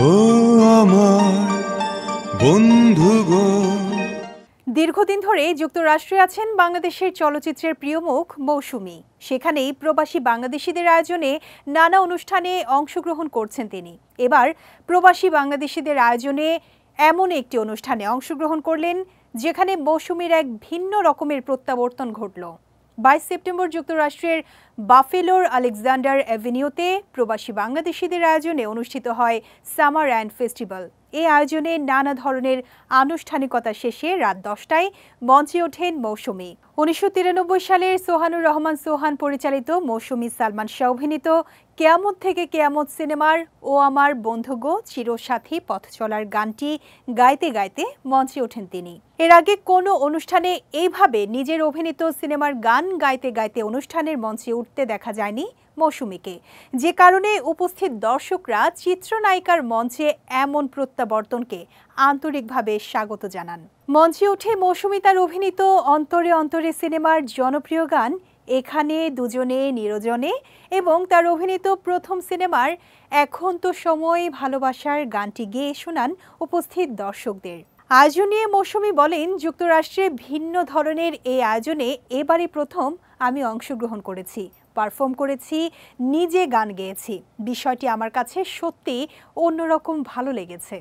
ও আমার বন্ধু গো। দীর্ঘদিন ধরে যুক্তরাষ্ট্রে আছেন বাংলাদেশের চলচ্চিত্রের প্রিয় মুখ মৌসুমী। সেখানেই প্রবাসী বাংলাদেশিদের আয়োজনে নানা অনুষ্ঠানে অংশগ্রহণ করছেন তিনি। এবার প্রবাসী বাংলাদেশিদের আয়োজনে এমন একটি অনুষ্ঠানে অংশগ্রহণ করলেন যেখানে মৌসুমীর এক ভিন্ন রকমের প্রত্যাবর্তন ঘটল। 22 সেপ্টেম্বর যুক্তরাষ্ট্রের বাফেলোর আলেকজান্ডার অ্যাভিনিউতে প্রবাসী বাংলাদেশিদের আয়োজনে অনুষ্ঠিত হয় সামার অ্যান্ড ফেস্টিভ্যাল। এই আয়োজনে নানা ধরনের আনুষ্ঠানিকতা শেষে রাত 10টায় মঞ্চে ওঠেন মৌসুমী। 1993 সালের সোহানুর রহমান সোহান পরিচালিত মৌসুমী সালমান শাহ অভিনীত কেয়ামত থেকে কেয়ামত সিনেমার ও আমার বন্ধু গো চিরসাথী পথ চলার গানটি গাইতে গাইতে মঞ্চে ওঠেন তিনি। এর আগে কোনো অনুষ্ঠানে এইভাবে নিজের অভিনীত সিনেমার গান গাইতে গাইতে অনুষ্ঠানের মঞ্চে উঠতে দেখা যায়নি মৌসুমীকে, যে কারণে উপস্থিত দর্শকরা চিত্রনায়িকার মঞ্চে এমন প্রত্যাবর্তনকে আন্তরিকভাবে স্বাগত জানান। মঞ্চে উঠে মৌসুমী তার অভিনীত অন্তরে অন্তরে সিনেমার জনপ্রিয় গান এখানে দুজনে নিরজনে এবং তার অভিনীত প্রথম সিনেমার এখন তো সময় ভালোবাসার গানটি গেয়ে শোনান উপস্থিত দর্শকদের। আয়োজন নিয়ে মৌসুমী বলেন, যুক্তরাষ্ট্রে ভিন্ন ধরনের এই আয়োজনে এবারই প্রথম আমি অংশগ্রহণ করেছি, পারফর্ম করেছি, নিজে গান গেয়েছি। বিষয়টি আমার কাছে সত্যি অন্যরকম ভালো লেগেছে।